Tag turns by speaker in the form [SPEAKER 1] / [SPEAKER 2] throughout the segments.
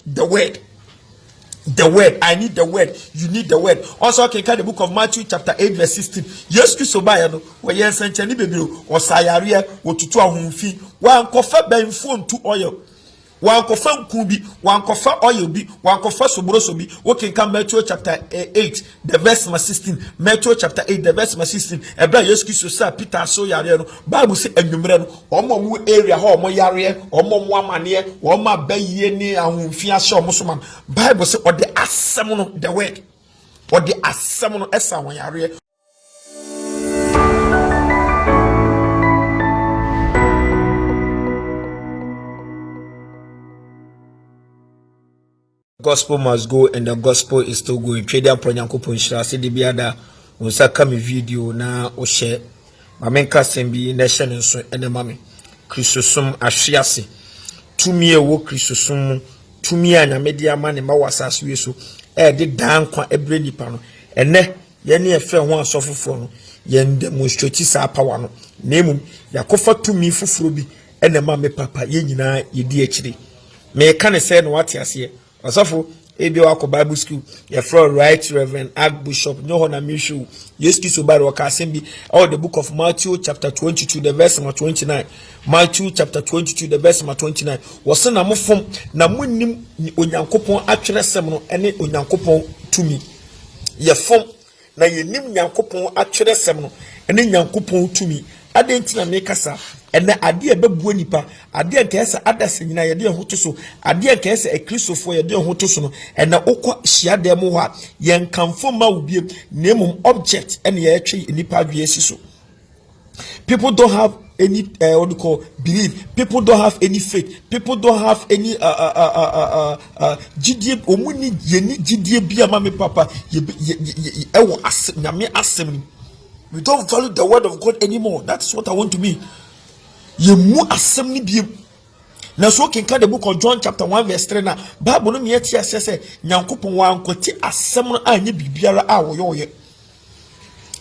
[SPEAKER 1] The word. The word. I need the word. You need the word. Also, I can carry the book of Matthew chapter 8 verse 16. Yes, Kristobayano. Where yes, and Chani baby or Sayaria or to 12 feet. One coffee by phone to oil. One kofa kubi, one kofa oil be, one kofa sobroso be. Okay, come Matthew chapter 8, the verse 16. Matthew chapter 8, the verse 16. Ebra Yesu so Peter so yare no. Bible say enwumre no. Omo mu area ho omo yare, omo mu amane, omo abaye ni ahunfi ahye omo so man. Bible say or the asem no, the word. Or the asem no esa won yare. Gospel must go and the gospel is still going. Trade and Pronyankopon shall see the biada unsa come video na o share. Mamen kasembi na hye nso ene mame. Kristosum ahwease. Tumi ewo Kristosum tumi anya media ma ne ma wasase weso. De dan kwa ebre nipa no. Ene ye ne efe ho asofofo no. Ye demonstrate sa power no. Nemum yakofa tumi fufuro bi ene mame papa ye nyina ye di akire. Me ka ne say no wate ase. Asafo ebio akọ Bible school your friend right Reverend Archbishop no na mishu yes kiso bari waka asembi all the book of Matthew chapter 22 the verse 29 Matthew chapter 22 the verse 29 wose na mofom na munnim onyankopon atweresem no ene onyankopon tumi ye fom na yenim nyankopon atweresem no ene nyankopon tumi adenti na mekasa ene ade ebebuo nipa ade nke ese adase nyina ye de hoto so ade nke ese ekristofo ye de hoto so no ene okọ hia ho a ye nkamfo ma ubie nemum object ene ye twe nipa adwe so. People don't have any what you call belief. People don't have any faith. People don't have any GDA omuni yeni GDA bia mama papa ewo nyame asem. We don't value the word of God anymore. That's what I want to be. Ye mu asem ni biem. Na so kenka the book of John chapter 1 verse 3 na Bible no me tie asese Nyankopon wa ankoti asem no anye bibiara a wo ye.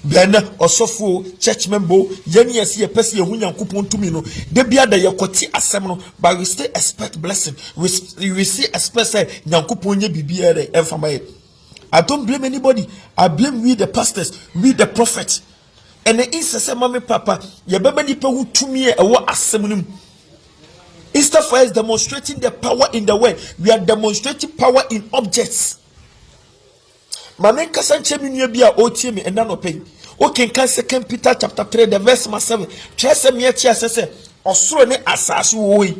[SPEAKER 1] Bena osofo church member yeni yesi ye pese ye hu Nyankopon tumi no de bia da ye koti asem no but we still expect blessing. We still expect say Nyankopon nye bibiara emfama ye. I don't blame anybody. I blame we the pastors, we the prophets. And the insese mama papa ye beba nipa hu tumi e wo asem nim. Instead for us demonstrating the power in the word, we are demonstrating power in objects. Mama kasanche mi nua bia o tie me enda no pen. O kenkan 2 Peter chapter 3 the verse 7. Chese me achi asese osoro ne asase wo yi.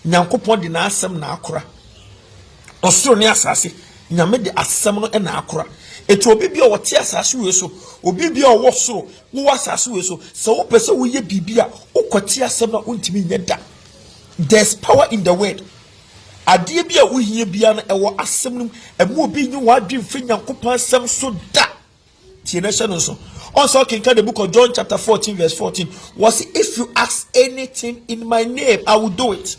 [SPEAKER 1] Nyankopon de na asem na akora. Osoro ne asase nyame de asem no na akora. Eto obi bia wote asase we so obi bia wo soro wo asase we so se wo pese wo ye bibia ukote asem na untimi nyeda. There's power in the word. Ade bia wo hie bia na ewo asem nim emu obi nyi wa adwen fi Nyankopon asem so da tie na hye no so. Also can the book of John chapter 14 verse 14 was if you ask anything in my name I will do it.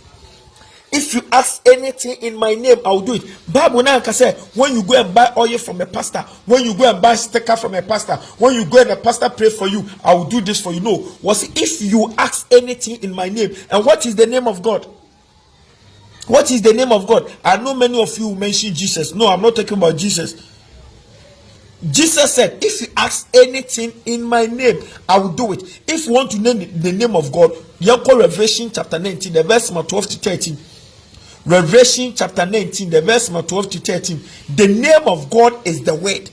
[SPEAKER 1] If you ask anything in my name, I will do it. Bible now can say when you go and buy oil from a pastor, when you go and buy SethEkow from a pastor, when you go and the pastor pray for you, I will do this for you. No, was if you ask anything in my name. And what is the name of God? What is the name of God? I know many of you mention Jesus. No, I'm not talking about Jesus. Jesus said, if you ask anything in my name, I will do it. If you want to name the name of God, you call Revelation chapter 19, the verse 12 to 13. Revelation chapter 19, the verse 12 to 13. The name of God is the word.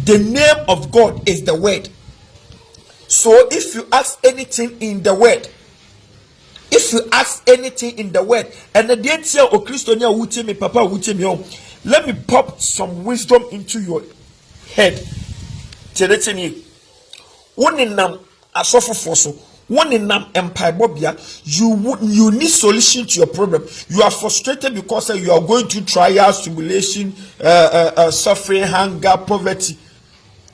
[SPEAKER 1] The name of God is the word. So if you ask anything in the word, if you ask anything in the word, and the day o Christonia wuti me papa wuti me on, let me pop some wisdom into your head. Tereteni. Woninam asofo so. One in empire bobia, you need solution to your problem. You are frustrated because you are going through trials, tribulation, suffering, hunger, poverty.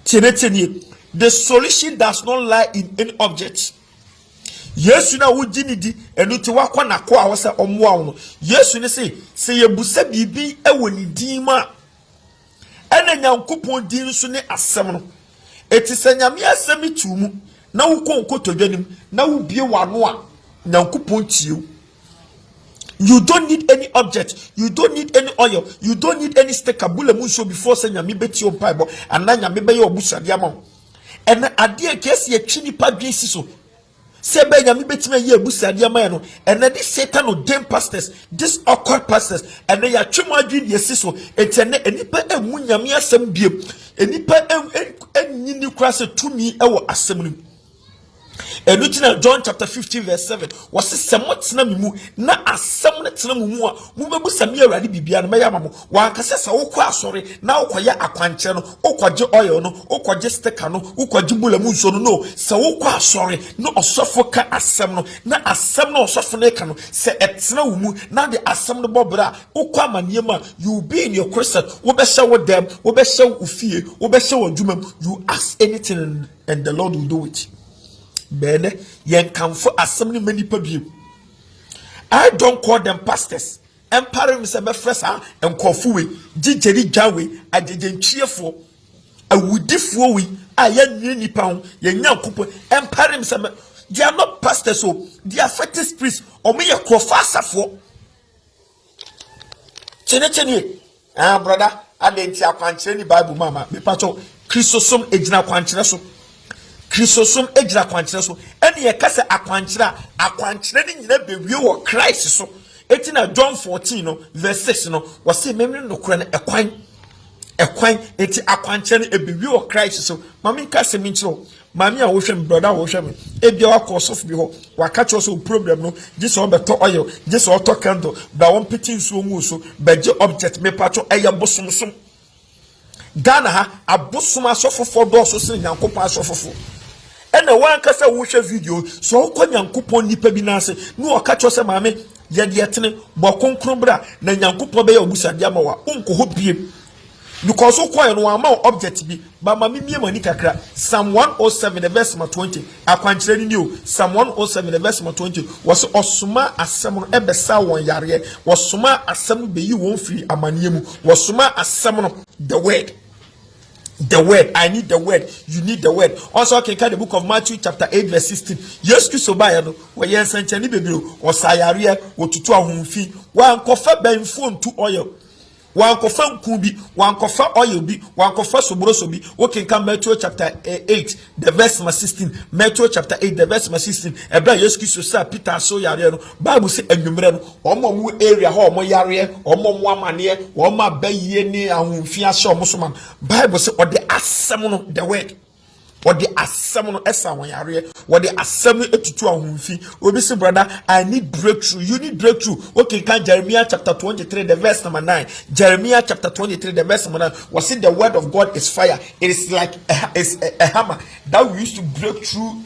[SPEAKER 1] The solution does not lie in any object. Yes, you know who di and you wakwa na kwa wasa omwa. Yes, you say ye busa bibi e woni dima. Ene Nyankopon din so ne asem no. Eti se nyame asem tumu. Na wo kon kotodwanim na wo bie wano a Nyankopon tie. You don't need any object. You don't need any oil. You don't need any sticker. Bule Nsuo before saying nyame beti your Bible and na nyame be your busa diamond. And adie kesi ye chini pa dwen siso. Say be nyame beti me ye busa diamond no. And then this Satan no damn pastors, this awkward pastors, and then ya twemo adwen ye siso. Etene enipa emu nyame asem biem. Enipa nyini kra se tumi ewo asem nim. And looking John chapter 15 verse 7 was somewhat snamimu na asem na tena mumu a mubebu sami awade bibia no meyamamo wankase sa wokɔ asɔre na wokɔyɛ akwankyɛ no wokɔgye oil no wokɔgye sticker no wokɔgye bulamu nso no sa wokɔ asɔre no ɔsɔfo ka asem no na asem na ɔsɔfo no ka no se etena wumu na de asem no bɔbra wokɔ amaniema you be in your closet wobɛhyɛ wo dem wobɛhyɛ wo fie wobɛhyɛ wo dwumam you ask anything and the Lord will do it. Bene yen kamfo asem many pabiem. I don't call them pastors. Empire me se be fresa en kofuwe jijeri jawe ajejenchiefo awudifo wi ayen nipa ho ye nyankopon empire me se they are not pastors so they are fetish priests o me ye krofa asafo chene brother adenti akwankyere ni Bible mama me pacho Christosom ejina akwankyere so Christosom ejira akwankyere so ene ye kase akwankyere ni nyina bewie wo Christ so etina John 14 no verse 6 no wose memre no kora na ekwan eti akwankyere ebewie wo Christ so mami kase mi nkyiro mami a wo hwem brother wo hwem ebia wakosof bi ho wakacho so problem no gise obeto oil gise oto candle ba won piti nsuo mu so beje object me pacho eye bosomsom Ghana ha abosom asofofo do so se nyankopon asofofo ene wan kasa wo hwe video so ko nyankopon nipa bi na ase no o ka cho se maame ye de etene bo konkron bra na nyankopon be ya obusade amawa unko ho biem because so ko no ama object bi ba maame mie mani kakra Psalm 107 the verse 20 akwankyere ni o Psalm 107 the verse 20 was osuma asem no ebesa won yare wasoma asem be yi won firi amaniye mu wasoma asem no the word I need the word you need the word also I can carry the book of Matthew chapter 8 verse 16 yes Kristo ba ya no we yensanchani bebiro osayare wotutu ahunfi wa nkofa benfo ntu oil wankofa nkubi wankofa oil bi wankofa soboroso bi okay can Matthew chapter 8 the verse 16 Matthew chapter 8 the verse 16 ebra Yesu Kristo sa Peter so yare no Bible say enwumre no omo mu area ho omo yare omo mu amane omo abaye ni ahunfi ahye omo so man Bible say ode asem no the word what the asem no esa won yare what the asem etutu ahunfi obi say brother I need breakthrough you need breakthrough okay can Jeremiah chapter 23 the verse number 9 Jeremiah chapter 23 the verse number 9 was it the word of God is fire it is like a hammer that we used to break through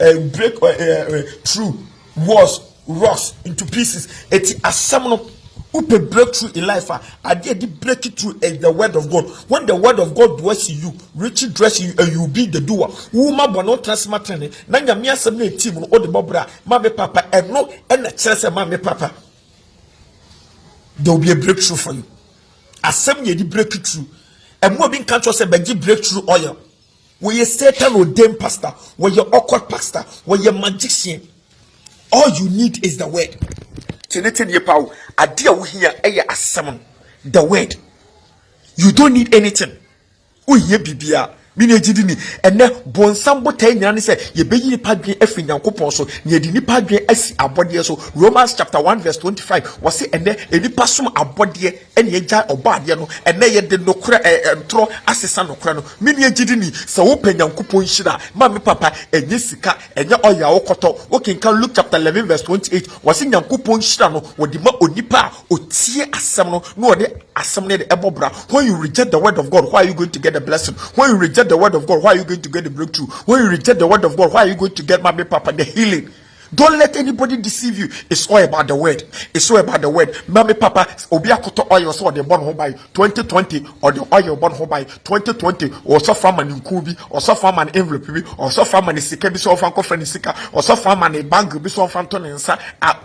[SPEAKER 1] through walls rocks into pieces it's asem no upe breakthrough in life I did break it through the word of God when the word of God dwells in you richly dress you and you be the doer woman bono transmatene na nyame asem na team no ode bobra mama papa and no and chese mama papa there will be a breakthrough for you asem ye di breakthrough and mo bin can't say be breakthrough oil where you Satan ordained pastor where you awkward pastor where you magician all you need is the word the word you don't need anything Mini jidini ene bonsambo tay nyane se ye beyi ni padwen afi nyankopon so ne di ni padwen asi abode so Romans chapter 1 verse 25 wase ene enipa som abode ene ye gya obade no ene ye de nokra ntro asesa nokra no mini jidini se wo pa nyankopon hira ma me papa enye sika enye oya wokoto wokenka Luke chapter 11 verse 28 wase nyankopon hira no wodi ma onipa otie asem no no wode asem ne de ebobra when you reject the word of God why are you going to get the blessing when you reject the word of God, why are you going to get the breakthrough? When you reject the word of God, why are you going to get my papa the healing? Don't let anybody deceive you. It's all about the word. It's all about the word. Mommy, papa, obiakoto oil so the born home by 2020 or the oil born home by 2020 or so far man in kubi or so far man envelope or so far man sika bi so fan kofani sika or so far man bank bi so fan ton nsa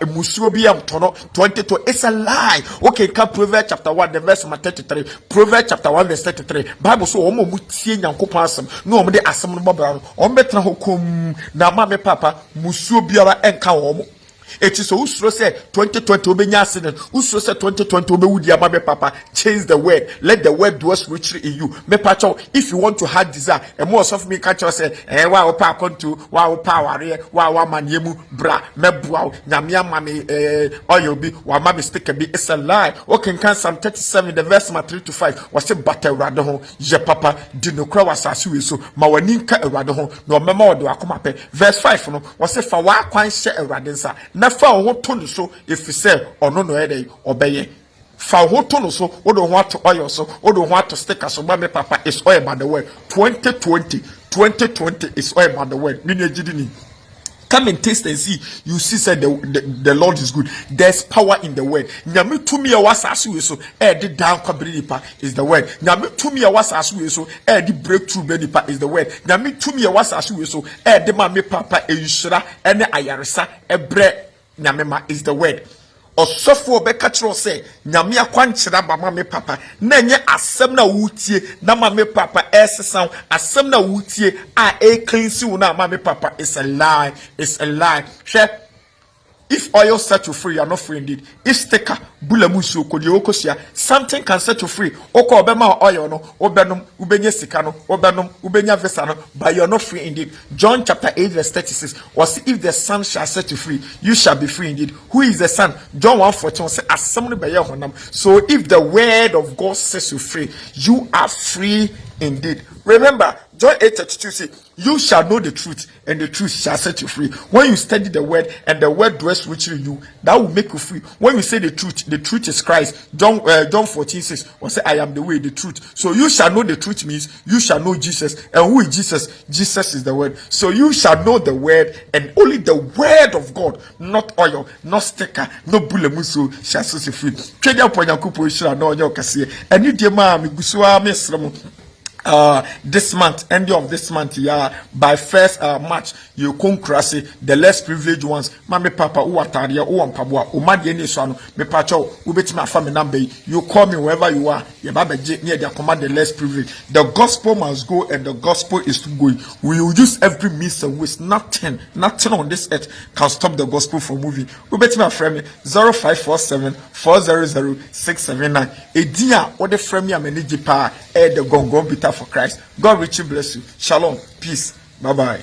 [SPEAKER 1] musuo bi am tono 22. It's a lie. Okay, can Proverbs chapter 1 the verse 33. Proverbs chapter 1 verse 33. Bible so omo mu tie nyankopon asem no omo de asem no bobra no omo betra hokom na mommy, papa musuo biara enka wo mo It is so usro say 2020 obenya accident. Usro say 2020 obewudi ama me papa. Change the word. Let the word dwell richly in you. Me pacho, if you want to have desire, and more of me catch you say, wa opa kontu, wa opa ware, wa manyemu bra, mebwa, nyamia mami oil be, wa mami stick be. It's a lie. Okay, can Psalm 37, the verse 3 to 5. Was a battle rado je papa dino kra wasasu so ma waninka erade ho no mema odo akomape. Verse 5 no was a fa wa kwan hye erade nsa na fa ho to no so if say ono no ede obeye fa ho to no so wodo ho ato oil so wodo ho ato sticker so ma me papa is oil by the word. 2020 is oil by the word. Mini ejidini. Come and taste and see. You see, said the Lord is good. There's power in the word. Nyame tumi a wasasu so the down kabiripa is the word. Nyame tumi a wasasu so the breakthrough benipa is the word. Nyame tumi a wasasu so the mame papa eyusra ene ayaresa ebre nyamema is the word. Osofo obeka kiro say nyame akwankyera mama me papa na nye asem na wutie na mama papa esesa asem na wutie a cleanse wu na mama papa is a lie. If oil set you free, you are not free indeed. If sticker, bulamusu, kodiokosia, something can set you free. Oko obema oil no, obenum, ubenya sikano, obenum, ubenya vesano, but you are not free indeed. John chapter 8 verse 36 was if the Son shall set you free, you shall be free indeed. Who is the Son? John 1:14 say, assembly by your honam. So if the word of God sets you free, you are free indeed. Remember, John 8:32 says, you shall know the truth, and the truth shall set you free. When you study the word, and the word dwells richly in you, that will make you free. When you say the truth is Christ. John 14 says, or say, I am the way, the truth. So you shall know the truth means you shall know Jesus. And who is Jesus? Jesus is the word. So you shall know the word, and only the word of God, not oil, not sticker, no bulemuso, shall set you free. This month, end of this month, by 1st March, you come crassy the less privileged ones. Mami papa, who ataria, who ampabwa, who madi any swano, me pacho, who bet my family number. You call me wherever you are. Your baba near the command the less privileged. The gospel must go, and the gospel is going. We will use every means and ways. Nothing on this earth can stop the gospel from moving. Who bet my friend 0547 400 679. A dear, what the friend me ameniji pa, the gongon bita for Christ. God richly bless you. Shalom. Peace. Bye bye.